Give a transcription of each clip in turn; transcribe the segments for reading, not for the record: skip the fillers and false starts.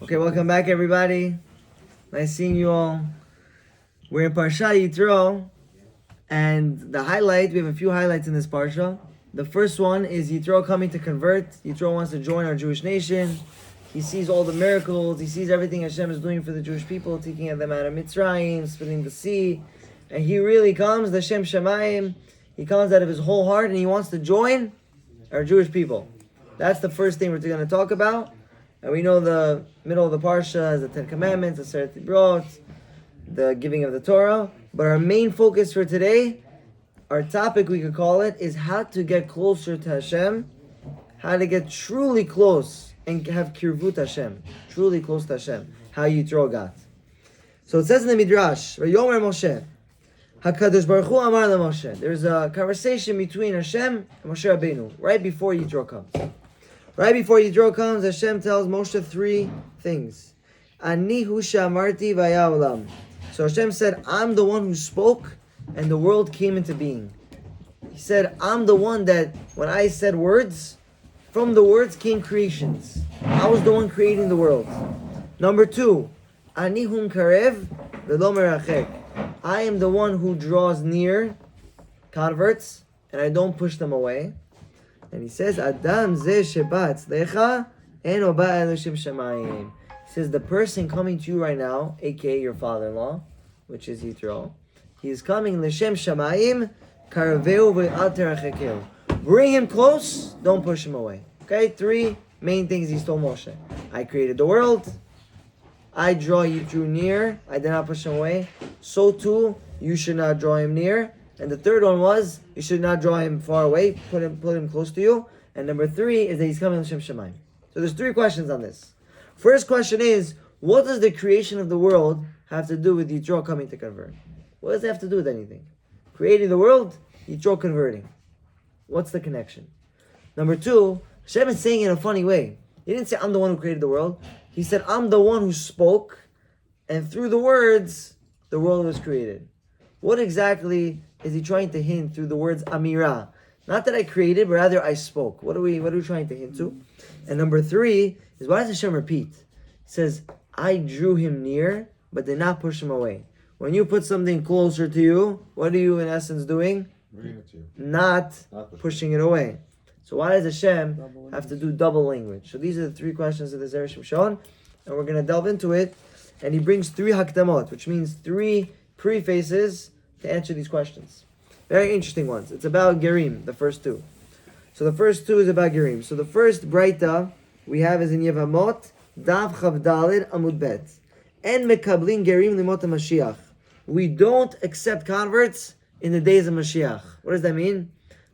Okay, welcome back, everybody. Nice seeing you all. We're in Parashat Yitro, and the highlight, we have a few highlights in this Parsha. The first one is Yitro coming to convert. Yitro wants to join our Jewish nation. He sees all the miracles. He sees everything Hashem is doing for the Jewish people, taking them out of Mitzrayim, splitting the sea. And he really comes, the Shem Shamayim. He comes out of his whole heart, and he wants to join our Jewish people. That's the first thing we're going to talk about. And we know the middle of the Parsha is the Ten Commandments, the Seret Dibrot, the giving of the Torah. But our main focus for today, our topic we could call it, is how to get closer to Hashem, how to get truly close and have kirvut Hashem, truly close to Hashem, how Yitro got. So it says in the Midrash, Vayomer Moshe, HaKadosh Baruch Hu Amar LaMoshe. There's a conversation between Hashem and Moshe Rabbeinu, right before Yitro comes. Right before Yitro comes, Hashem tells Moshe three things. Ani hu she'amarti v'haya olam. So Hashem said, I'm the one who spoke and the world came into being. He said, I'm the one that, when I said words, from the words came creations. I was the one creating the world. Number two, Ani hum karev v'lo merachek. I am the one who draws near converts and I don't push them away. And he says, Adam ze sheba atzlecha eno ba eloshim shamayim. He says, the person coming to you right now, aka your father-in-law, which is Yitro, he is coming l'shem shamayim karaveu ve'al terachekeu. Bring him close, don't push him away. Okay, three main things he told Moshe. I created the world. I draw Yitro near. I did not push him away. So too, you should not draw him near. And the third one was, you should not draw him far away, put him close to you. And number three is that he's coming L'Shem Shamayim. So there's three questions on this. First question is, what does the creation of the world have to do with Yitro coming to convert? What does it have to do with anything? Creating the world, Yitro converting. What's the connection? Number two, Hashem is saying it in a funny way. He didn't say, I'm the one who created the world. He said, I'm the one who spoke, and through the words, the world was created. What exactly is he trying to hint through the words Amirah? Not that I created, but rather I spoke. What are we trying to hint to? And number three is, why does Hashem repeat? He says, I drew him near, but did not push him away. When you put something closer to you, what are you in essence doing? Bringing it to you. Not pushing it away. So why does Hashem have to do double language? So these are the three questions of the Zera Shimshon, and we're going to delve into it. And he brings three hakdamot, which means three prefaces to answer these questions. Very interesting ones. It's about Gerim, the first two. So the first two is about Gerim. So the first Braita we have is in Yevamot, Dav Chavdalid Amud Bet. En mekablin Gerim limot Mashiach. We don't accept converts in the days of Mashiach. What does that mean?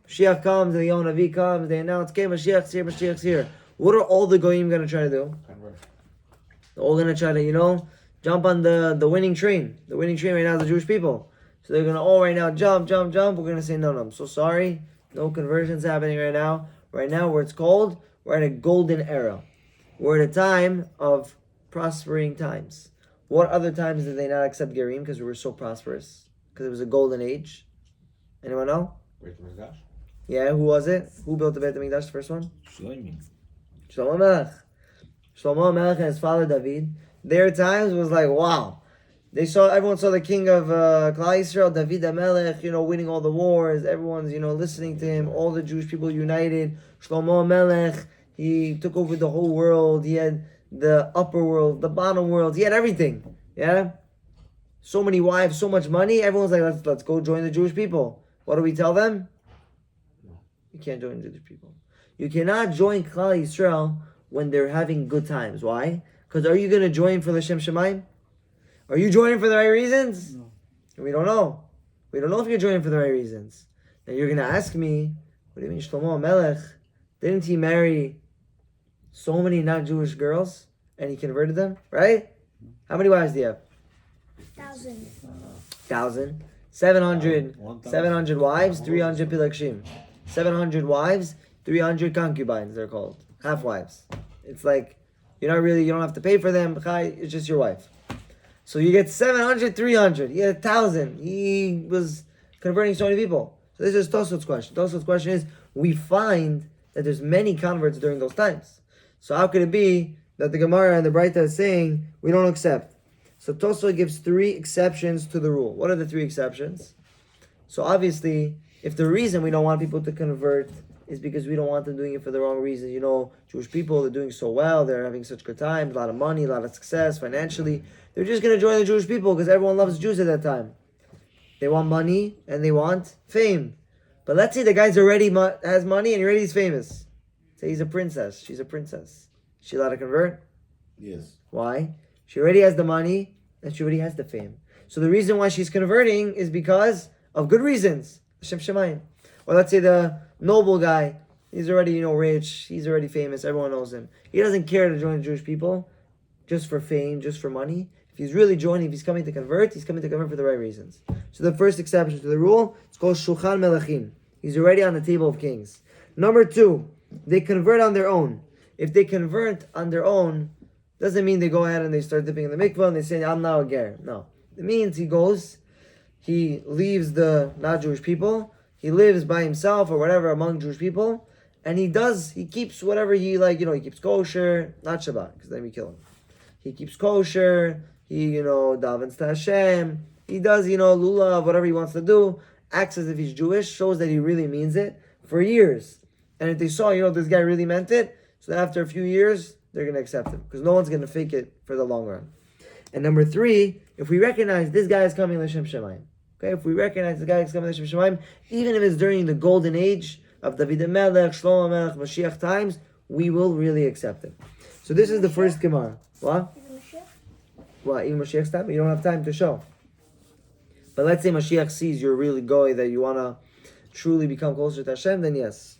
Mashiach comes, the Yon Navi comes, they announce, okay, Mashiach's here, Mashiach's here. What are all the Goyim going to try to do? They're all going to try to, jump on the winning train. The winning train right now is the Jewish people. So they're going to all right now jump. We're going to say, no, I'm so sorry. No conversions happening right now. Right now, where it's cold, we're at a golden era. We're at a time of prospering times. What other times did they not accept Gerim? Because we were so prosperous. Because it was a golden age. Anyone know? Beit HaMikdash. Yeah, who was it? Who built the Beit HaMikdash, the first one? Shlomo Melech. Shlomo Melech and his father David. Their times was like, wow. Everyone saw the king of Klal Yisrael, David HaMelech, winning all the wars. Everyone's, listening to him. All the Jewish people united. Shlomo Melech, he took over the whole world. He had the upper world, the bottom world. He had everything. Yeah? So many wives, so much money. Everyone's like, let's go join the Jewish people. What do we tell them? You can't join the Jewish people. You cannot join Klal Yisrael when they're having good times. Why? Because are you going to join for the Shem Shemaim? Are you joining for the right reasons? No. We don't know. We don't know if you're joining for the right reasons. Now you're going to ask me, what do you mean Shlomo Melech? Didn't he marry so many not-Jewish girls? And he converted them, right? How many wives do you have? 1,000. 700 wives, 300 pilakshim. 700 wives, 300 concubines, they're called. Half wives. It's like, you don't have to pay for them. It's just your wife. So you get 700, 300. He had 1,000. He was converting so many people. So this is Tosfot's question. Tosfot's question is, we find that there's many converts during those times. So how could it be that the Gemara and the Braita is saying we don't accept. So Tosfot gives 3 exceptions to the rule. What are the 3 exceptions? So obviously, if the reason we don't want people to convert is because we don't want them doing it for the wrong reasons, Jewish people, they're doing so well, they're having such good times, a lot of money, a lot of success financially, they're just going to join the Jewish people because everyone loves Jews at that time. They want money and they want fame. But let's say the guy's already has money and already he's famous. Say he's a princess, she's a princess. Is she allowed to convert? Yes. Why? She already has the money and she already has the fame. So the reason why she's converting is because of good reasons. Hashem Shemayim. Or let's say the noble guy, he's already, rich, he's already famous, everyone knows him. He doesn't care to join the Jewish people just for fame, just for money. If he's really joining, if he's coming to convert, he's coming to convert for the right reasons. So the first exception to the rule, it's called Shulchan Melachim. He's already on the table of kings. Number 2, they convert on their own. If they convert on their own, doesn't mean they go ahead and they start dipping in the mikvah and they say, I'm now a ger. No. It means he leaves the not Jewish people, he lives by himself or whatever among Jewish people, and he keeps whatever he he keeps kosher, not Shabbat, because then we kill him. He keeps kosher, he, davens to Hashem, he does, lulav, whatever he wants to do, acts as if he's Jewish, shows that he really means it for years. And if they saw, this guy really meant it, so after a few years, they're going to accept him, because no one's going to fake it for the long run. And number 3, if we recognize this guy is coming L'Shem Shemayim, okay, if we recognize the guy is coming L'Shem Shemayim, even if it's during the golden age of David Melech, Shlomo Melech, Mashiach times, we will really accept him. So this is the first Gemara. What? What, even Mashiach's time? You don't have time to show. But let's say Mashiach sees you're really goy, that you want to truly become closer to Hashem, then yes.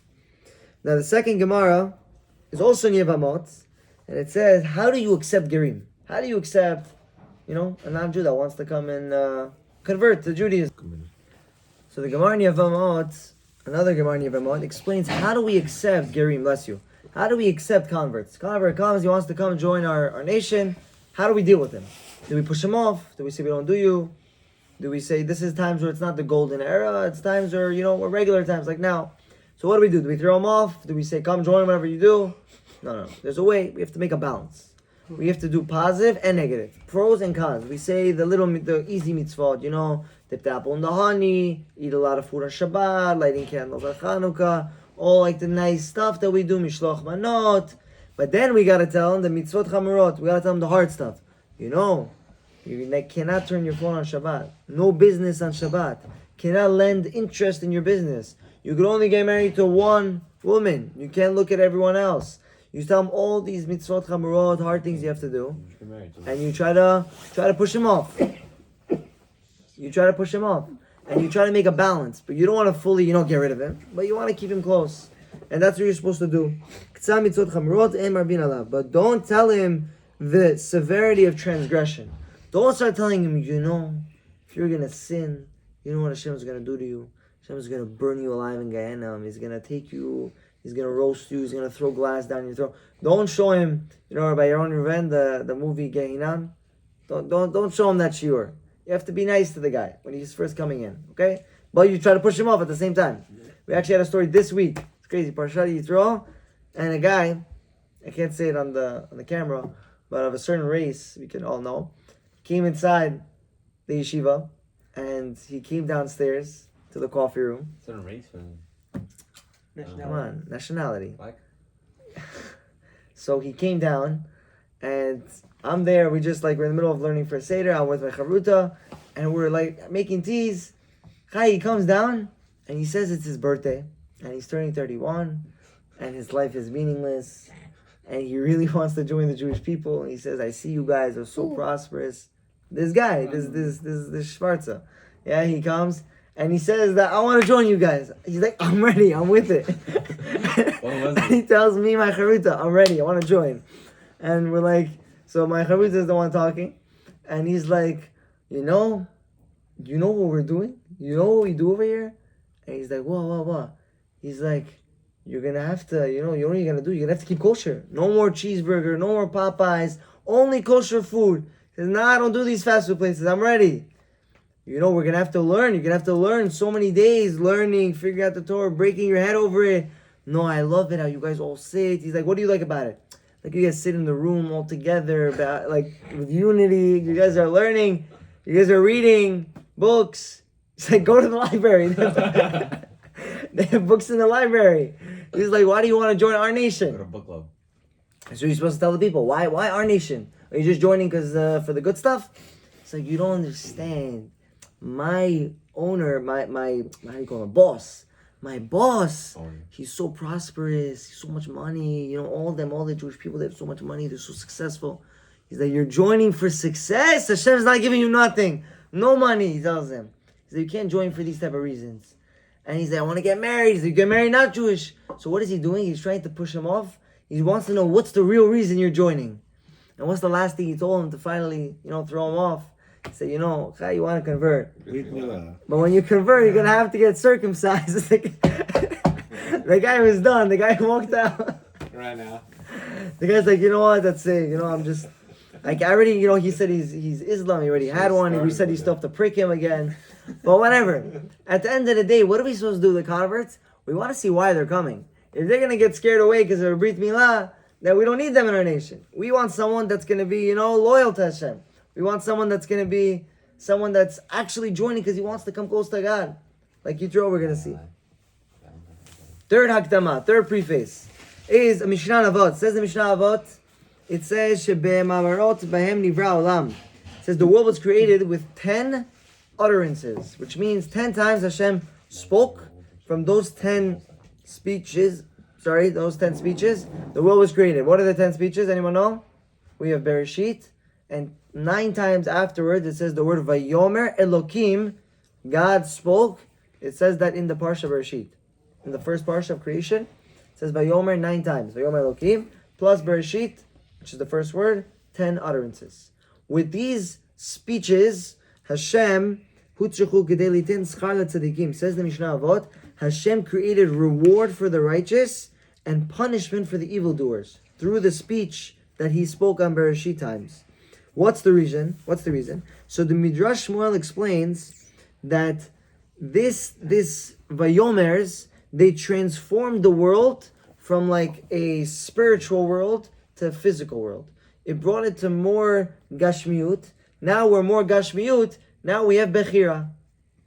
Now the second Gemara is also in Yevamot, and it says, how do you accept Gerim? How do you accept, a non-Jew that wants to come and convert to Judaism? So the Gemara in Yevamot, another Gemara in Yevamot, explains how do we accept Gerim, bless you. How do we accept converts? Convert comes, he wants to come join our nation. How do we deal with him? Do we push him off? Do we say we don't do you? Do we say this is times where it's not the golden era, it's times where, we're regular times like now. So what do we do? Do we throw him off? Do we say come join whatever you do? No. There's a way. We have to make a balance. We have to do positive and negative. Pros and cons. We say the easy mitzvot, dip the apple in the honey, eat a lot of food on Shabbat, lighting candles on Chanukah, all like the nice stuff that we do, mishloch manot. But then we gotta tell them the mitzvot chamurot. We gotta tell them the hard stuff. You cannot turn your phone on Shabbat. No business on Shabbat. Cannot lend interest in your business. You could only get married to one woman. You can't look at everyone else. You tell them all these mitzvot chamurot, hard things you have to do, and you try to push him off. You try to push him off, and you try to make a balance, but you don't want to fully, get rid of him, but you want to keep him close, and that's what you're supposed to do. But don't tell him the severity of transgression. Don't start telling him, if you're gonna sin, you know what Hashem is gonna do to you. Hashem is gonna burn you alive in Gehenna. He's gonna take you. He's going to roast you. He's going to throw glass down your throat. Don't show him, by your own revenge, the movie Gehinam. Don't show him that shiur. You have to be nice to the guy when he's first coming in, okay? But you try to push him off at the same time. We actually had a story this week. It's crazy. Parashat Yitro, and a guy, I can't say it on the camera, but of a certain race, we can all know, came inside the yeshiva, and he came downstairs to the coffee room. Certain race? Come on, nationality. Black? So he came down, and I'm there. We're in the middle of learning for Seder. I'm with my charuta, and we're making teas. He comes down, and he says it's his birthday, and he's turning 31, and his life is meaningless, and he really wants to join the Jewish people. And he says, "I see you guys are so prosperous." This guy, this Schwarza, yeah, he comes. And he says that, I want to join you guys. He's like, I'm ready, I'm with it. What was it? He tells me, my charuta, I'm ready, I want to join. And we're like, so my charuta is the one talking. And he's like, you know what we're doing? You know what we do over here? And he's like, what? He's like, you're going to have to, you know what you're going to do? You're going to have to keep kosher. No more cheeseburger, no more Popeyes, only kosher food. He says, I don't do these fast food places, I'm ready. We're going to have to learn. You're going to have to learn so many days, learning, figuring out the Torah, breaking your head over it. No, I love it how you guys all sit. He's like, what do you like about it? Like you guys sit in the room all together, like with unity. You guys are learning. You guys are reading books. It's like, go to the library. They have books in the library. He's like, why do you want to join our nation? Go to book club. So you're supposed to tell the people, why our nation? Are you just joining because for the good stuff? It's like, you don't understand. My owner, my how do you call him, boss. My boss, he's so prosperous, he's so much money, you know, all the Jewish people, they have so much money, they're so successful. He's like, you're joining for success? Hashem's not giving you nothing. No money, he tells them. He's like, you can't join for these type of reasons. And he's like, I want to get married. He's like, get married, not Jewish. So what is he doing? He's trying to push him off. He wants to know what's the real reason you're joining. And what's the last thing he told him to finally, throw him off? He said, you want to convert. But when you convert, you're going to have to get circumcised. The guy was done. The guy walked out. Right now. The guy's like, you know what? That's it. I'm just... Like, I already, he said he's Islam. He already had one. We said he still have to prick him again. But whatever. At the end of the day, what are we supposed to do with the converts? We want to see why they're coming. If they're going to get scared away because of a Brit Milah, then we don't need them in our nation. We want someone that's going to be, loyal to Hashem. We want someone that's going to be someone that's actually joining because he wants to come close to God. Like Yitro, we're going to see. Third Hakdama, third preface, is a Mishnah Avot. It says the Mishnah Avot, it says, Shebe'mamarot bahem nivra olam. It says the world was created with 10 utterances, which means 10 times Hashem spoke. From those 10 speeches, the world was created. What are the 10 speeches? Anyone know? We have Bereshit, and 9 times afterwards it says the word Vayomer Elokim, God spoke. It says that in the Parsha Bereshit. In the first Parsha of creation, it says Vayomer 9 times. Vayomer Elokim, plus Bereshit, which is the first word, 10 utterances. With these speeches, Hashem, Hutzrechu Gedei Litin Schar LeTzadikim, says the Mishnah Avot, Hashem created reward for the righteous and punishment for the evildoers through the speech that he spoke on Bereshit times. What's the reason? So the Midrash Shmuel explains that this Vayomers, they transformed the world from like a spiritual world to a physical world. It brought it to more Gashmiut. Now we're more Gashmiut. Now we have Bechira.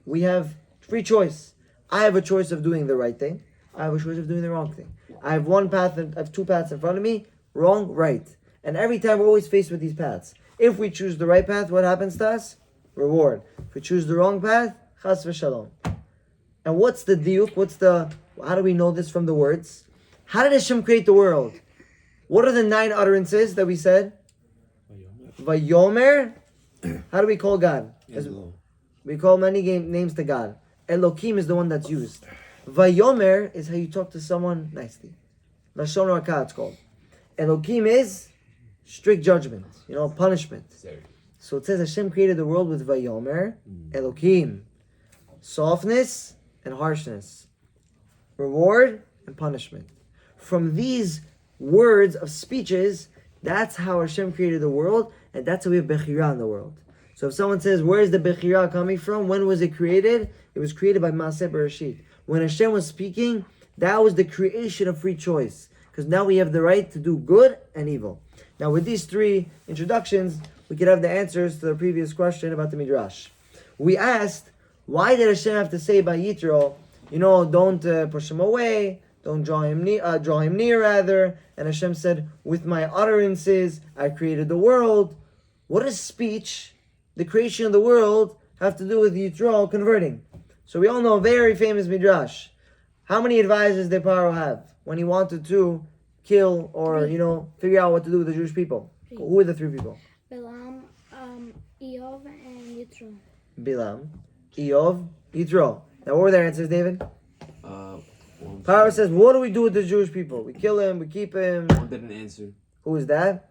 We have free choice. I have a choice of doing the right thing. I have a choice of doing the wrong thing. I have one path, I have 2 paths in front of me, wrong, right. And every time we're always faced with these paths. If we choose the right path, what happens to us? Reward. If we choose the wrong path, chas v'shalom. And what's the diuk? How do we know this from the words? How did Hashem create the world? What are the 9 utterances that we said? Vayomer. How do we call God? We call many names to God. Elokim is the one that's used. Vayomer is how you talk to someone nicely. Lashon Rakah it's called. Elokim is strict judgment, punishment. So it says Hashem created the world with Vayomer, Elokim, softness and harshness, reward and punishment. From these words of speeches, that's how Hashem created the world, and that's how we have Bechira in the world. So if someone says, where is the Bechira coming from? When was it created? It was created by Maaseh Bereshit. When Hashem was speaking, that was the creation of free choice. Because now we have the right to do good and evil. Now with these 3 introductions, we could have the answers to the previous question about the Midrash. We asked, why did Hashem have to say by Yitro, don't push him away, don't draw him near rather. And Hashem said, with my utterances, I created the world. What does speech, the creation of the world, have to do with Yitro converting? So we all know a very famous Midrash. How many advisors did Paro have when he wanted to kill or, figure out what to do with the Jewish people? 3. Who were the 3 people? Bilam, Eov, and Yitro. Bilam, Eov, Yitro. Now what were their answers, David? Paro says, what do we do with the Jewish people? We kill him, we keep him. One didn't answer. Who is that?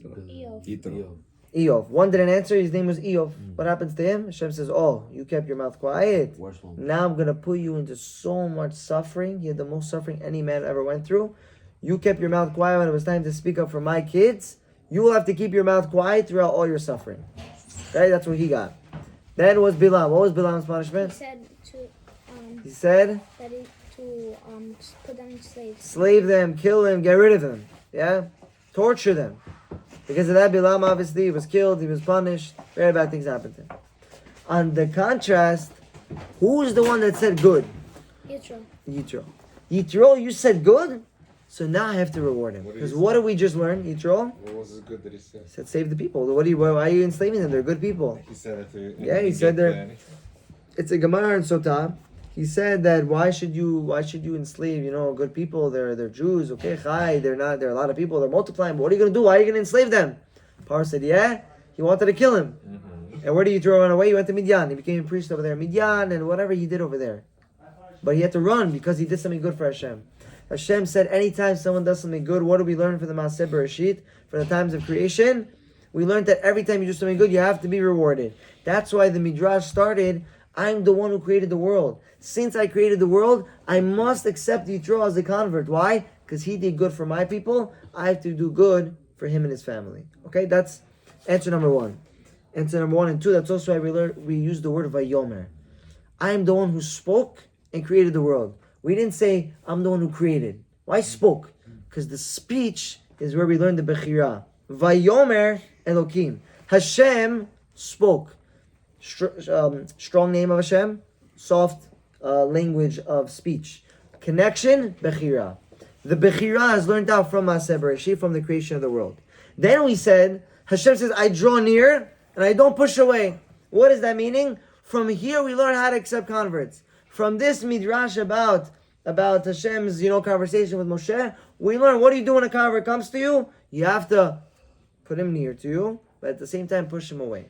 Yitro. Eov. One didn't answer, his name was Eov. What happens to him? Hashem says, you kept your mouth quiet. Worst one. Now I'm going to put you into so much suffering. He had the most suffering any man ever went through. You kept your mouth quiet when it was time to speak up for my kids. You will have to keep your mouth quiet throughout all your suffering. Okay, that's what he got. Then was Bilam. What was Bilam's punishment? He said that to put them in slaves. Slave them, kill them, get rid of them. Yeah? Torture them. Because of that, Bilam obviously he was killed, he was punished. Very bad things happened to him. On the contrast, who's the one that said good? Yitro. Yitro. Yitro, you said good? So now I have to reward him. What did Because he what say? did we just learn, Yitro? What was it good that he said? He said save the people. Why are you enslaving them? They're good people. He said it to Yeah, he said they're- It's a Gemara in Sotah. He said that why should you enslave, good people? They're Jews, okay, chai, they're a lot of people, they're multiplying, but what are you gonna do? Why are you gonna enslave them? Parah said, yeah, he wanted to kill him. And where did you throw him away? He went to Midian. He became a priest over there. Midian and whatever he did over there. But he had to run because he did something good for Hashem. Hashem said anytime someone does something good, what do we learn from the Maaseh Bereshit? From the times of creation? We learned that every time you do something good, you have to be rewarded. That's why the Midrash started, I'm the one who created the world. Since I created the world, I must accept Yitro as a convert. Why? Because he did good for my people. I have to do good for him and his family. Okay, that's answer number one. Answer number 1 and 2, that's also why we use the word Vayomer. I am the one who spoke and created the world. We didn't say, I'm the one who created. Why spoke? Because the speech is where we learn the Bechira. Vayomer Elokim. Hashem spoke. Strong name of Hashem, soft language of speech. Connection, Bechira. The Bechira is learned out from Maaseh Bereshit, from the creation of the world. Then we said, Hashem says, I draw near and I don't push away. What is that meaning? From here we learn how to accept converts. From this midrash about Hashem's conversation with Moshe, we learn what do you do when a convert comes to you? You have to put him near to you, but at the same time push him away.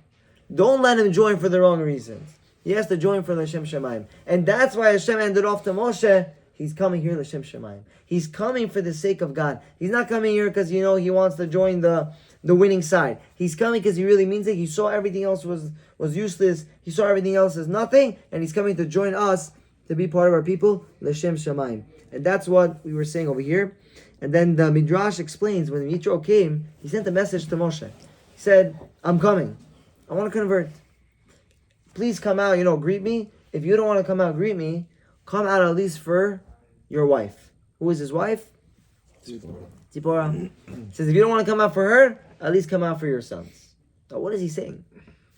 Don't let him join for the wrong reasons. He has to join for L'Shem Shemaim. And that's why Hashem ended off to Moshe. He's coming here L'Shem Shemaim. He's coming for the sake of God. He's not coming here because he wants to join the winning side. He's coming because he really means it. He saw everything else was useless. He saw everything else as nothing. And he's coming to join us to be part of our people, L'Shem Shemaim. And that's what we were saying over here. And then the Midrash explains, when Yitro came, he sent a message to Moshe. He said, I'm coming. I want to convert. Please come out, greet me. If you don't want to come out, greet me. Come out at least for your wife. Who is his wife? Tzipora. He says, if you don't want to come out for her, at least come out for your sons. Now, what is he saying?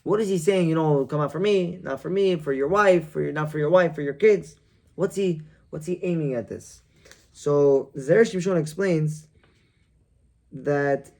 What is he saying? Come out for me, not for me, for your wife, not for your wife, for your kids. What's he aiming at this? So Zera Shimshon explains that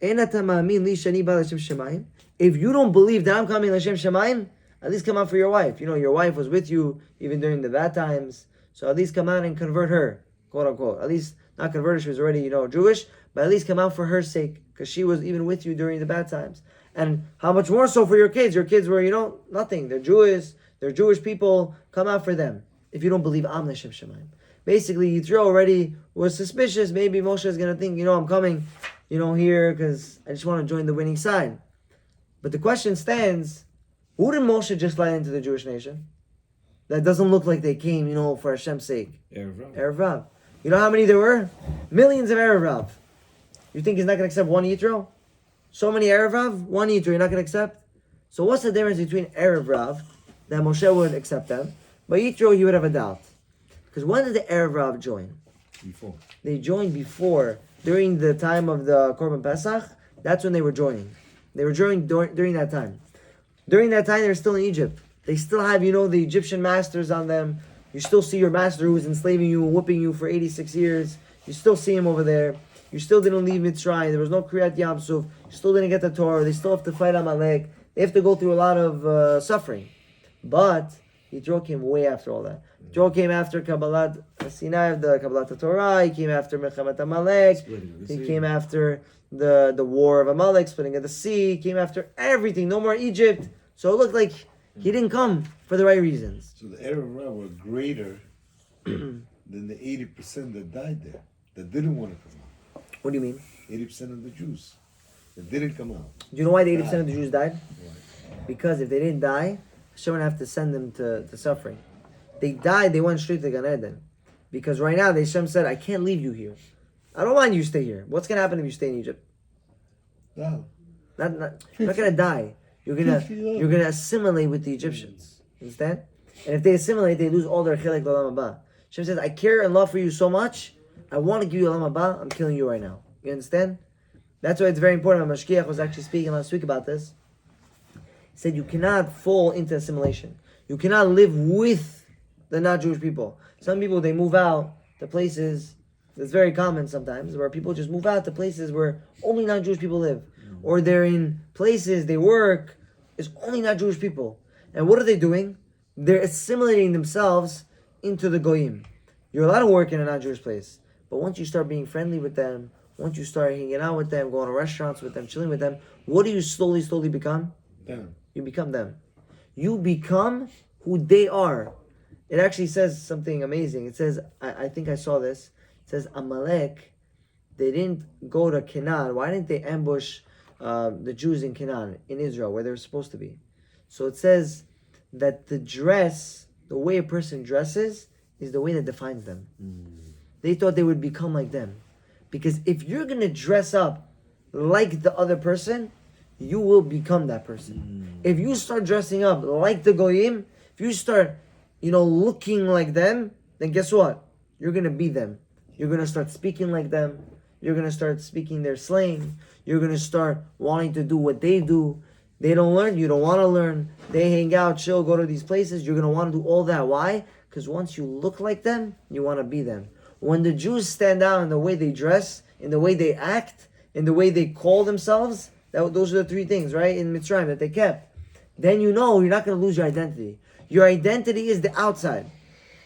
if you don't believe that I'm coming L'Shem Shemaim, at least come out for your wife. Your wife was with you even during the bad times. So at least come out and convert her, quote unquote. At least not convert her, she was already, Jewish, but at least come out for her sake, because she was even with you during the bad times. And how much more so for your kids? Your kids were, nothing. They're Jewish people. Come out for them. If you don't believe I'm L'Shem Shemaim. Basically, Yitro already was suspicious. Maybe Moshe is going to think, I'm coming, here because I just want to join the winning side. But the question stands, who did Moshe just let into the Jewish nation? That doesn't look like they came, for Hashem's sake. Erev Rav. You know how many there were? Millions of Erev Rav. You think he's not going to accept one Yitro? So many Erev Rav, one Yitro, you're not going to accept? So what's the difference between Erev Rav, that Moshe would accept them, but Yitro, he would have a doubt? Because when did the Erev Rav join? Before. They joined before, during the time of the Korban Pesach. That's when they were joining. They were joining during that time. During that time, they were still in Egypt. They still have, the Egyptian masters on them. You still see your master who was enslaving you and whipping you for 86 years. You still see him over there. You still didn't leave Mitzrayim. There was no Kriyat Yam Suf. You still didn't get the Torah. They still have to fight Amalek. They have to go through a lot of suffering. But Yitro came way after all that. Yitro came after Kabbalat Sinai, the Kabbalat Torah. He came after Mechamat Amalek. He came after the war of Amalek, splitting of the sea. He came after everything. No more Egypt. So it looked like he didn't come for the right reasons. So the Erev Rav were greater than the 80% that died there, that didn't want to come out. What do you mean? 80% of the Jews that didn't come out. Do you know why the 80% of the Jews died? Because if they didn't die, Hashem would have to send them to suffering. They died, they went straight to Gan Eden. Because right now, Hashem said, I can't leave you here. I don't want you to stay here. What's going to happen if you stay in Egypt? No. You're not going to die. You're gonna assimilate with the Egyptians. Understand? And if they assimilate, they lose all their chilek l'olam haba. Hashem says, I care and love for you so much, I want to give you olam haba, I'm killing you right now. You understand? That's why it's very important. Mashkiach was actually speaking last week about this. He said you cannot fall into assimilation. You cannot live with the not-Jewish people. Some people, they move out to places, it's very common sometimes, where people just move out to places where only non-Jewish people live. Or they're in places, they work, it's only not-Jewish people. And what are they doing? They're assimilating themselves into the Goyim. You're allowed to work in a non-Jewish place. But once you start being friendly with them, once you start hanging out with them, going to restaurants with them, chilling with them, what do you slowly become? Them. You become them. You become who they are. It actually says something amazing. It says, I think I saw this. It says, Amalek, they didn't go to Canaan. Why didn't they ambush the Jews in Canaan, in Israel, where they were supposed to be? So it says that the dress, the way a person dresses, is the way that defines them. They thought they would become like them. Because if you're going to dress up like the other person, you will become that person. If you start dressing up like the Goyim, if you start, looking like them, then guess what? You're going to be them. You're going to start speaking like them. You're going to start speaking their slang. You're going to start wanting to do what they do. They don't learn, you don't want to learn. They hang out, chill, go to these places. You're going to want to do all that. Why? Because once you look like them, you want to be them. When the Jews stand out in the way they dress, in the way they act, in the way they call themselves, those are the three things, right, in Mitzrayim that they kept. Then you're not going to lose your identity. Your identity is the outside.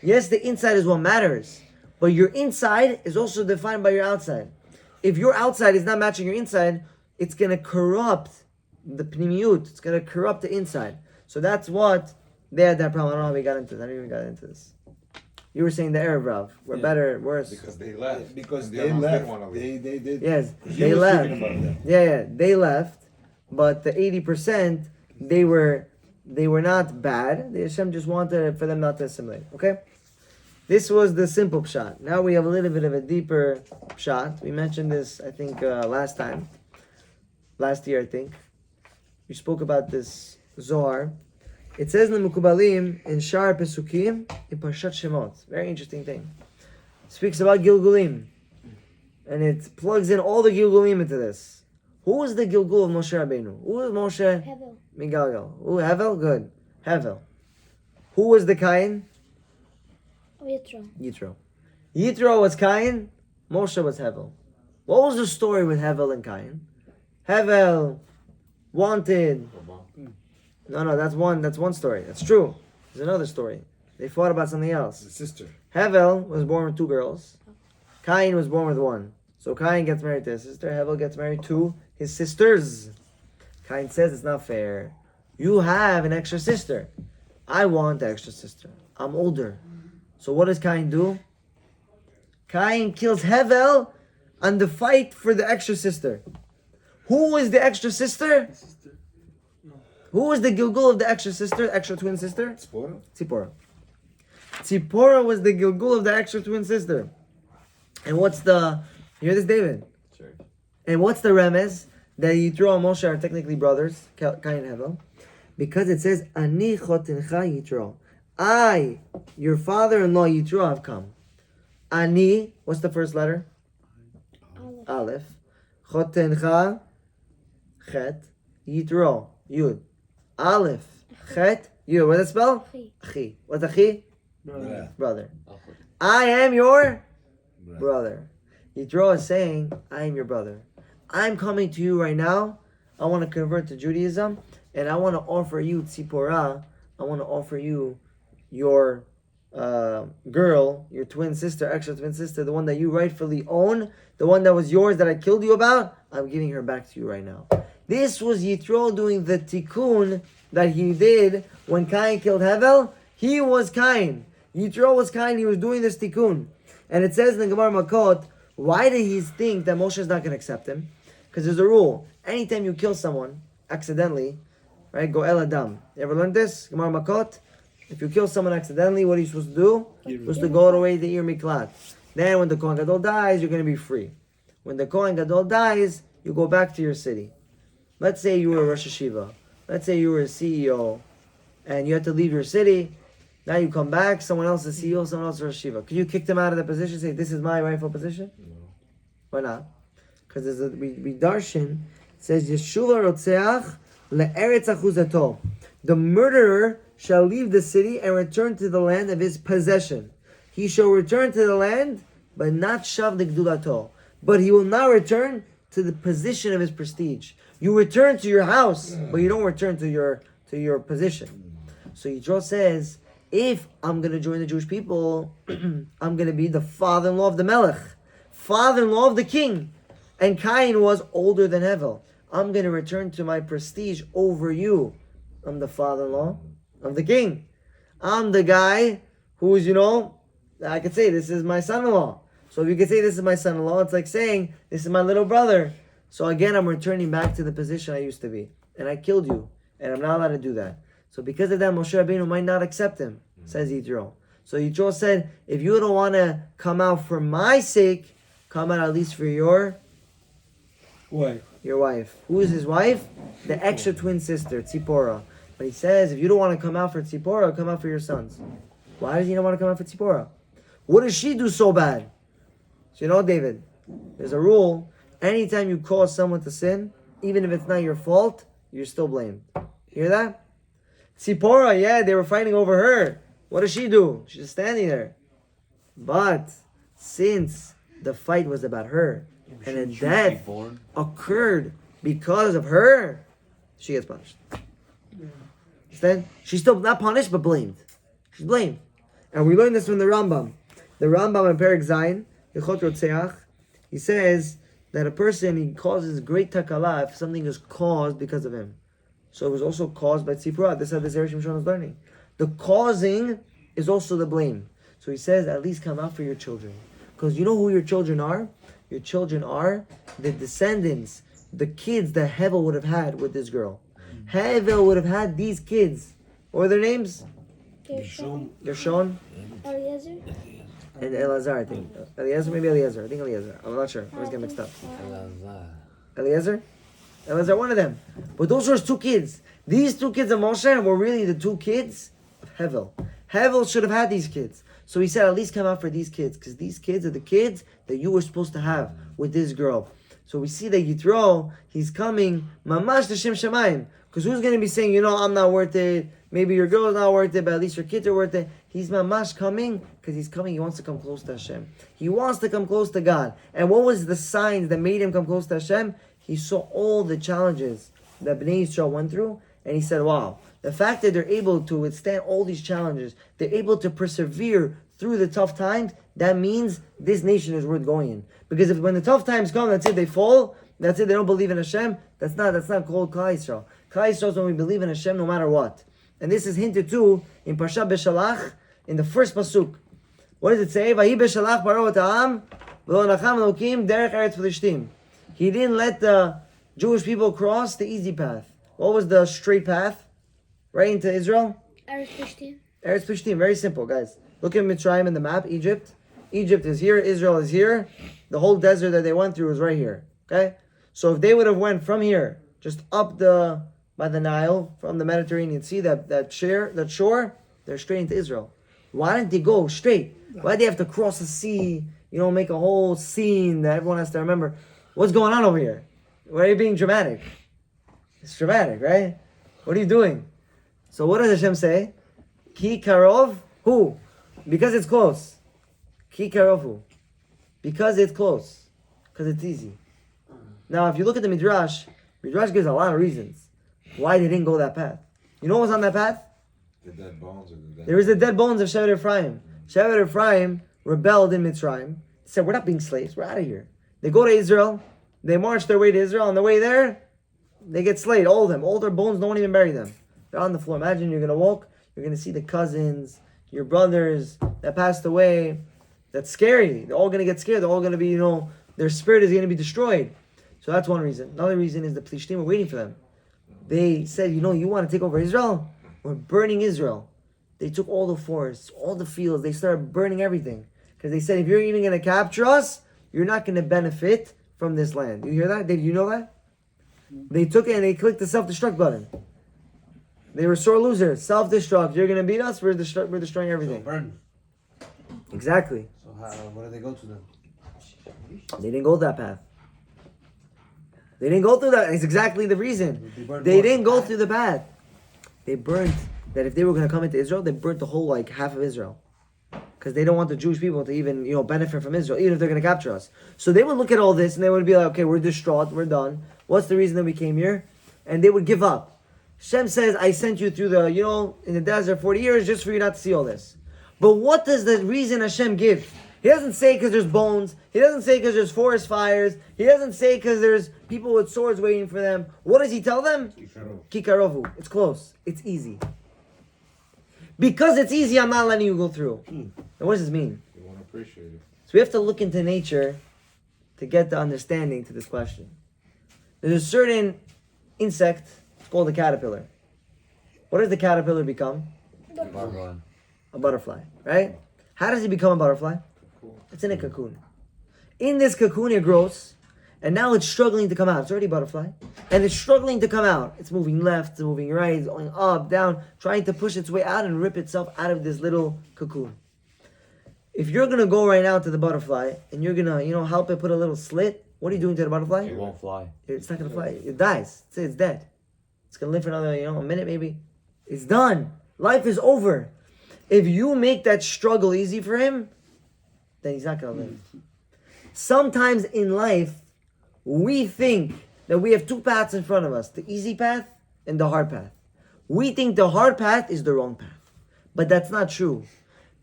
Yes, the inside is what matters. But your inside is also defined by your outside. If your outside is not matching your inside, it's going to corrupt the pnimiyut. It's going to corrupt the inside. So that's what they had that problem. I don't know how we got into this. I didn't even got into this. You were saying the Arab Rav. We're better, worse. Because they left. Because The they others left. didn't wanna leave. They did. Yes, He they was left. speaking about them. Yeah, they left. But the 80%, they were not bad. Hashem just wanted for them not to assimilate. Okay? This was the simple pshat. Now we have a little bit of a deeper pshat. We mentioned this, I think, last year, I think. We spoke about this Zohar. It says in the Mukubalim, in Shar Pesukim, in Parashat Shemot. Very interesting thing. It speaks about Gilgulim. And it plugs in all the Gilgulim into this. Who was the Gilgul of Moshe Rabbeinu? Who was Moshe? Hevel. Migalgal. Who? Hevel? Good. Hevel. Who was the Cain? Yitro. Yitro. Yitro was Cain. Moshe was Hevel. What was the story with Hevel and Cain? Hevel wanted... No, that's one story. That's true. There's another story. They fought about something else. The sister. Hevel was born with two girls. Cain was born with one. So Cain gets married to his sister. Hevel gets married to his sisters. Cain says it's not fair. You have an extra sister. I want the extra sister. I'm older. So what does Cain do? Cain kills Hevel on the fight for the extra sister. Who is the extra sister? Who was the Gilgul of the extra sister, extra twin sister? Spora? Tzipora. Tzipora was the Gilgul of the extra twin sister. And what's the... You hear this, David? Sure. And what's the remez? That Yitro and Moshe are technically brothers, Cain and Hevel. Because it says, Ani chotincha Yitro. I, your father-in-law Yitro, have come. Ani, what's the first letter? Aleph. Chotincha, Chet. Yitro, Yud. Aleph, Chet, Yud. What does it spell? Achi. Achi. What's Achi? Brother. Brother. I am your brother. Yitro is saying, I am your brother. I'm coming to you right now. I want to convert to Judaism. And I want to offer you Tzipora. I want to offer you your girl, your twin sister, extra twin sister, the one that you rightfully own, the one that was yours that I killed you about. I'm giving her back to you right now. This was Yitro doing the tikkun that he did when Cain killed Hevel. He was Cain. Yitro was Cain. He was doing this tikkun. And it says in the Gemara Makot, why did he think that Moshe is not going to accept him? Because there's a rule. Anytime you kill someone accidentally, right? Go el adam. You ever learned this? Gemara Makot. If you kill someone accidentally, what are you supposed to do? You're supposed to go away to Ir Miklat. Then when the Kohen Gadol dies, you're going to be free. When the Kohen Gadol dies, you go back to your city. Let's say you were a Rosh Hashiva. Let's say you were a CEO and you had to leave your city. Now you come back, someone else is CEO, someone else is Rosh Hashiva. Could you kick them out of the position and say, this is my rightful position? No. Why not? because we darshan, it says Yeshuva Rotzeach le'eretz achuzato. The murderer shall leave the city and return to the land of his possession. He shall return to the land, but not shav legdulato. But he will not return to the position of his prestige. You return to your house, but you don't return to your position. So Yitro says, if I'm going to join the Jewish people, I'm going to be the father-in-law of the Melech, father-in-law of the king. And Cain was older than Hevel. I'm going to return to my prestige over you. I'm the father-in-law of the king. I'm the guy who's, I could say this is my son-in-law. So if you could say this is my son-in-law, it's like saying this is my little brother. So again, I'm returning back to the position I used to be. And I killed you. And I'm not allowed to do that. So because of that, Moshe Rabbeinu might not accept him, says Yitro. So Yitro said, if you don't want to come out for my sake, come out at least for your wife. Who is his wife? The extra twin sister, Tzipora. But he says, if you don't want to come out for Tzipora, come out for your sons. Why does he not want to come out for Tzipora? What does she do so bad? So David, there's a rule. Anytime you cause someone to sin, even if it's not your fault, you're still blamed. Hear that? Tzipora, yeah, they were fighting over her. What does she do? She's just standing there. But since the fight was about her, and a death occurred because of her, she gets punished. Understand? She's still not punished, but blamed. She's blamed. And we learn this from the Rambam. The Rambam in Perek Zayin, Hilchot Rotzeach, he says that a person, he causes great takala if something is caused because of him. So it was also caused by Tzipora. This is how the Zera Shimshon is learning. The causing is also the blame. So he says, at least come out for your children. Because you know who your children are? Your children are the descendants, the kids that Hevel would have had with this girl. Hevel would have had these kids. What were their names? Gershon. Eliezer. And Elazar, I think. Eliezer, maybe Eliezer. I think Eliezer. I'm not sure. I always get mixed up. Eliezer? Elazar, one of them. But those were his two kids. These two kids of Moshe were really the two kids of Hevel. Hevel should have had these kids. So he said, at least come out for these kids, because these kids are the kids that you were supposed to have with this girl. So we see that Yitro, he's coming, mamash to Shem Shemayim. Because who's going to be saying, I'm not worth it, maybe your girl's not worth it, but at least your kids are worth it. He's mamash coming, because he's coming, he wants to come close to Hashem. He wants to come close to God. And what was the signs that made him come close to Hashem? He saw all the challenges that Bnei Yisrael went through, and he said, wow, the fact that they're able to withstand all these challenges, they're able to persevere through the tough times, that means this nation is worth going in. Because if when the tough times come, that's it, they fall, that's it, they don't believe in Hashem, that's not called Klal Yisrael. Klal Yisrael is when we believe in Hashem no matter what. And this is hinted to in Parashat Beshalach, in the first pasuk. What does it say? Vahi Beshalach Paro et ha'am, v'lo nacham Elokim derech eretz Filishtim. He didn't let the Jewish people cross the easy path. What was the straight path? Right into Israel? Eretz Filishtim. Eretz Filishtim, very simple, guys. Look at Mitzrayim in the map, Egypt. Egypt is here, Israel is here. The whole desert that they went through is right here. Okay? So if they would have went from here, just up by the Nile, from the Mediterranean Sea, that shore, they're straight into Israel. Why didn't they go straight? Why did they have to cross the sea, make a whole scene that everyone has to remember? What's going on over here? Why are you being dramatic? It's dramatic, right? What are you doing? So what does Hashem say? Ki karov, who? Because it's close. Ki karov, who? Because it's close. Because it's easy. Now, if you look at the Midrash gives a lot of reasons why they didn't go that path. You know what was on that path? The dead bones or the dead. There was the dead bones of Shevet Ephraim. Shevet Ephraim rebelled in Mitzrayim. They said, we're not being slaves. We're out of here. They go to Israel. They march their way to Israel. On the way there, they get slayed. All of them. All their bones, no one even bury them. They're on the floor. Imagine you're going to walk. You're going to see the cousins, your brothers that passed away. That's scary. They're all going to get scared. They're all going to be, their spirit is going to be destroyed. So that's one reason. Another reason is the Plishtim were waiting for them. They said, you want to take over Israel? We're burning Israel. They took all the forests, all the fields. They started burning everything. Because they said, if you're even going to capture us, you're not going to benefit from this land. You hear that? Did you know that? They took it and they clicked the self-destruct button. They were sore losers. Self-destruct. You're going to beat us, we're destroying everything. So burn. Exactly. So where did they go to then? They didn't go that path. They didn't go through that. It's exactly the reason. They didn't go through the path. They burnt that if they were going to come into Israel, they burnt the whole half of Israel. Because they don't want the Jewish people to even benefit from Israel, even if they're going to capture us. So they would look at all this and they would be like, okay, we're distraught, we're done. What's the reason that we came here? And they would give up. Hashem says, I sent you through the, in the desert 40 years just for you not to see all this. But what does the reason Hashem give? He doesn't say because there's bones. He doesn't say because there's forest fires. He doesn't say because there's people with swords waiting for them. What does he tell them? Kikarovu. It's close. It's easy. Because it's easy, I'm not letting you go through. And what does this mean? You want to appreciate it. So we have to look into nature to get the understanding to this question. There's a certain insect, it's called a caterpillar. What does the caterpillar become? A butterfly, right? How does it become a butterfly? It's in a cocoon. In this cocoon it grows, and now it's struggling to come out. It's already a butterfly, and it's struggling to come out. It's moving left, it's moving right, it's going up, down, trying to push its way out and rip itself out of this little cocoon. If you're gonna go right now to the butterfly, and you're gonna, help it put a little slit, what are you doing to the butterfly? It won't fly. It's not gonna fly. It dies. It's dead. It's gonna live for another, a minute maybe. It's done. Life is over. If you make that struggle easy for him, then he's not gonna live. Sometimes in life, we think that we have two paths in front of us, the easy path and the hard path. We think the hard path is the wrong path. But that's not true.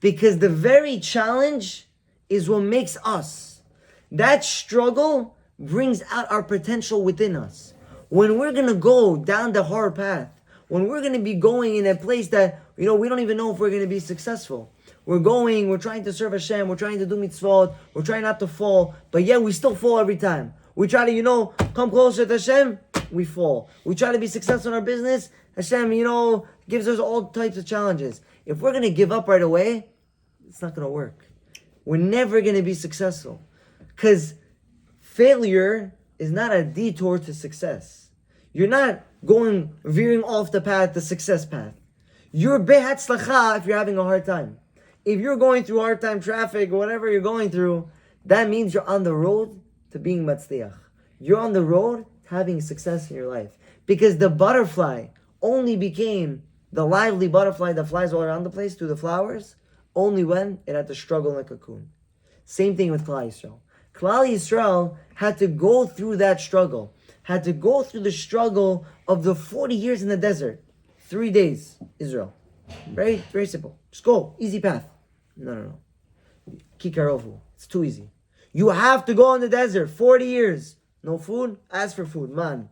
Because the very challenge is what makes us. That struggle brings out our potential within us. When we're going to go down the hard path, when we're going to be going in a place that, we don't even know if we're going to be successful. We're trying to serve Hashem, we're trying to do mitzvot, we're trying not to fall, but yet we still fall every time. We try to, come closer to Hashem, we fall. We try to be successful in our business, Hashem, gives us all types of challenges. If we're going to give up right away, it's not going to work. We're never going to be successful. Because failure is not a detour to success. You're not veering off the path, the success path. You're behatzlacha if you're having a hard time. If you're going through hard time traffic or whatever you're going through, that means you're on the road to being matzliach. You're on the road to having success in your life. Because the butterfly only became the lively butterfly that flies all around the place through the flowers only when it had to struggle in a cocoon. Same thing with Klal Yisrael. Klal Yisrael had to go through that struggle. Had to go through the struggle of the 40 years in the desert. 3 days, Israel. Very, very simple. Just go. Easy path. No. Kikarovu. It's too easy. You have to go in the desert. 40 years. No food? Ask for food. Man.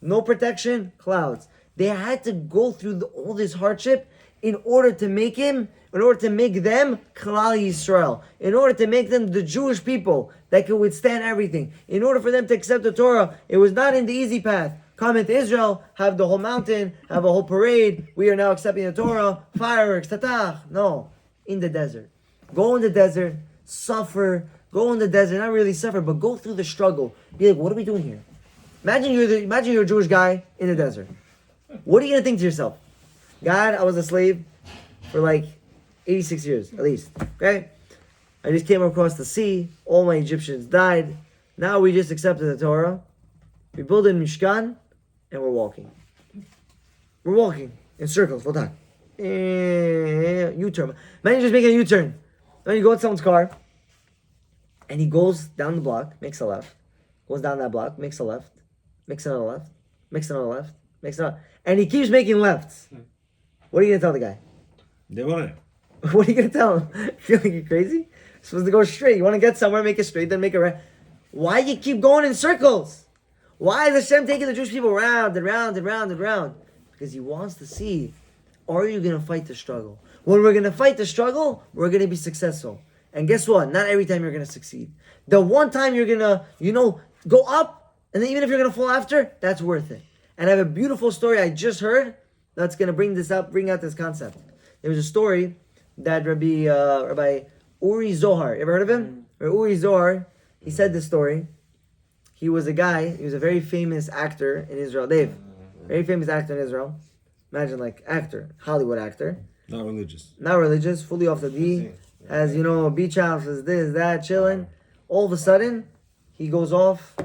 No protection? Clouds. They had to go through all this hardship in order to make them Klal Yisrael. In order to make them the Jewish people that could withstand everything. In order for them to accept the Torah, it was not in the easy path. Come into Israel, have the whole mountain, have a whole parade. We are now accepting the Torah, fireworks, tatach. No, in the desert. Go in the desert, suffer. Go in the desert, not really suffer, but go through the struggle. Be like, what are we doing here? Imagine you're a Jewish guy in the desert. What are you gonna think to yourself? God, I was a slave for 86 years at least. Okay, I just came across the sea. All my Egyptians died. Now we just accepted the Torah. We build a Mishkan. And we're walking. We're walking in circles. What time? U-turn. Imagine just making a U-turn. Then you go in someone's car, and he goes down the block, makes a left, goes down that block, makes a left, makes another left, makes another left, makes another, and he keeps making lefts. What are you gonna tell the guy? What are you gonna tell him? You feel like you're crazy? You're supposed to go straight. You want to get somewhere, make it straight, then make it right. Why you keep going in circles? Why is Hashem taking the Jewish people round and round and round and round? Because He wants to see, are you going to fight the struggle? When we're going to fight the struggle, we're going to be successful. And guess what? Not every time you're going to succeed. The one time you're going to, go up, and then even if you're going to fall after, that's worth it. And I have a beautiful story I just heard that's going to bring out this concept. There was a story that Rabbi Uri Zohar, you ever heard of him? Uri Zohar, he said this story. He was a very famous actor in Israel. Dave, very famous actor in Israel. Imagine actor, Hollywood actor. Not religious. Not religious, fully off the D. Has, a beach house, this, that, chilling. All of a sudden, he goes off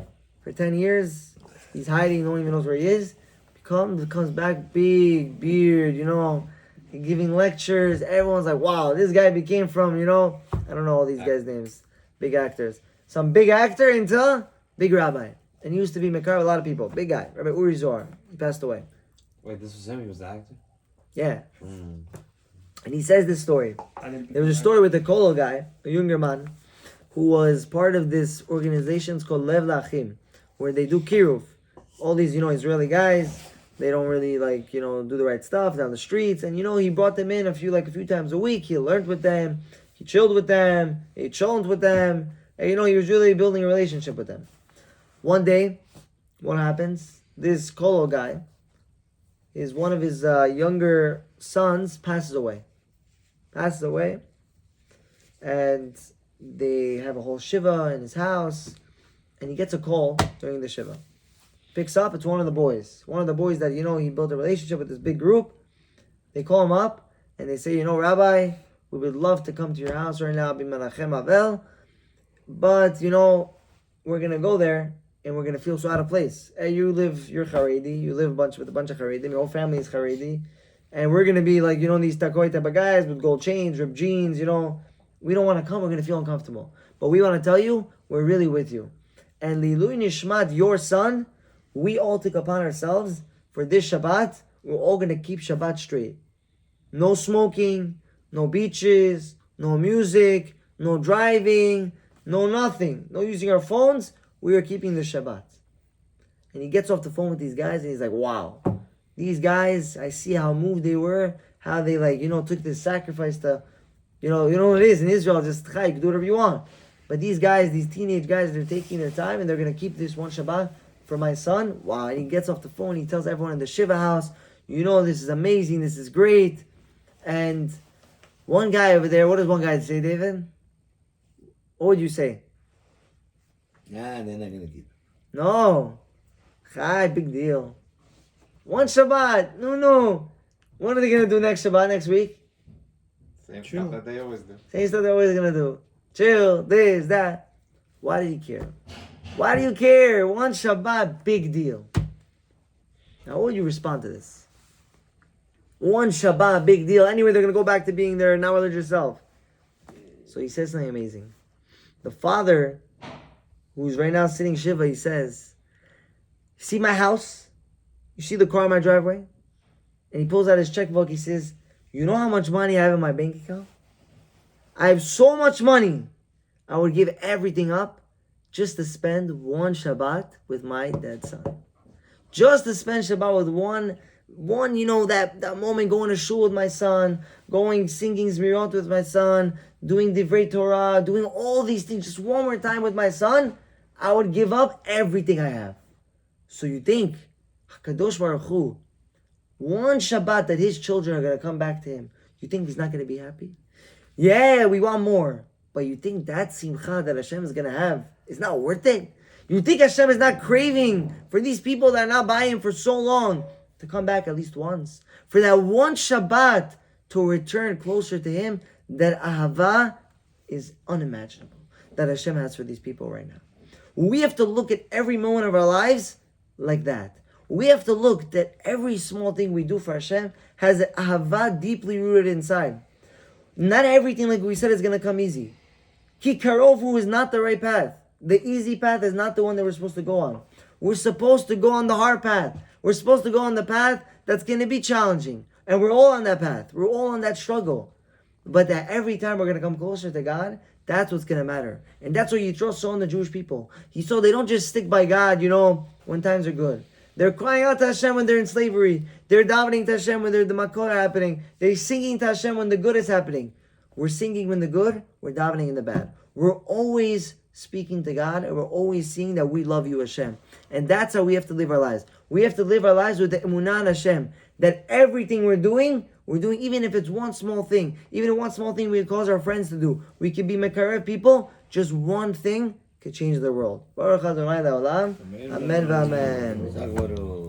for 10 years, He's hiding, no one even knows where he is. Comes back, big beard, giving lectures. Everyone's like, wow, this guy became from, I don't know all these guys' names, big actors. Some big actor into big rabbi. And he used to be Mekar with a lot of people. Big guy, Rabbi Uri Zohar. He passed away. Wait, this was him? He was the actor? Yeah. And he says this story. There was a story with a Kolo guy, a younger man, who was part of this organization. It's called Lev Lachim, where they do kiruv. All these, Israeli guys, they don't really do the right stuff down the streets. And he brought them in a few times a week. He learned with them, he chilled with them, he chilled with them. And he was really building a relationship with them. One day, what happens? This Kolo guy, one of his younger sons passes away. And they have a whole shiva in his house, and he gets a call during the shiva. Picks up, it's one of the boys. One of the boys that, he built a relationship with this big group. They call him up, and they say, Rabbi, we would love to come to your house right now, b'menachem avel, but, we're going to go there, and we're going to feel so out of place. Hey, you're Haredi, you live with a bunch of Haredi, your whole family is Haredi, and we're going to be like, these takoi type of guys with gold chains, ripped jeans, we don't want to come, we're going to feel uncomfortable. But we want to tell you, we're really with you. And Lilui Nishmat, your son, we all took upon ourselves, for this Shabbat, we're all going to keep Shabbat straight. No smoking, no beaches, no music, no driving, no nothing, no using our phones. We are keeping the Shabbat. And he gets off the phone with these guys, and he's like, wow, these guys, I see how moved they were, how they took this sacrifice to, you know what it is in Israel, just you can do whatever you want. But these guys, these teenage guys, they're taking their time, and they're going to keep this one Shabbat for my son. Wow. And he gets off the phone, he tells everyone in the Shiva house, this is amazing, this is great. And one guy over there, what does one guy say, David? What would you say? Nah, they're not going to keep it. No. Chai, big deal. One Shabbat. No. What are they going to do next Shabbat, next week? Same stuff that they always do. Same stuff they're always going to do. Chill, this, that. Why do you care? Why do you care? One Shabbat, big deal. Now, how would you respond to this? One Shabbat, big deal. Anyway, they're going to go back to being their now religious self. So he says something amazing. The father, who's right now sitting Shiva, he says, see my house? You see the car in my driveway? And he pulls out his checkbook. He says, you know how much money I have in my bank account? I have so much money. I would give everything up just to spend one Shabbat with my dead son. Just to spend Shabbat with one that moment going to shul with my son, singing Zmirot with my son, doing Divrei Torah, doing all these things just one more time with my son, I would give up everything I have. So you think, HaKadosh Baruch Hu, one Shabbat that his children are going to come back to him, you think he's not going to be happy? Yeah, we want more. But you think that simcha that Hashem is going to have is not worth it? You think Hashem is not craving for these people that are not by him for so long to come back at least once? For that one Shabbat to return closer to him, that ahava is unimaginable that Hashem has for these people right now. We have to look at every moment of our lives like that. We have to look that every small thing we do for Hashem has an ahava deeply rooted inside. Not everything, like we said, is going to come easy. Ki karovu is not the right path. The easy path is not the one that we're supposed to go on. We're supposed to go on the hard path. We're supposed to go on the path that's going to be challenging. And we're all on that path. We're all on that struggle. But that every time we're going to come closer to God, that's what's going to matter. And that's what Yitro saw in the Jewish people. He saw they don't just stick by God, when times are good. They're crying out to Hashem when they're in slavery. They're davening to Hashem when the makot are happening. They're singing to Hashem when the good is happening. We're singing when the good, we're davening in the bad. We're always speaking to God, and we're always seeing that we love you, Hashem. And that's how we have to live our lives. We have to live our lives with the emunah in Hashem. That everything we're doing, even if it's one small thing. Even if one small thing we cause our friends to do. We could be mekarev people. Just one thing could change the world. Baruch Adonai Le'olam. Amen v'amen.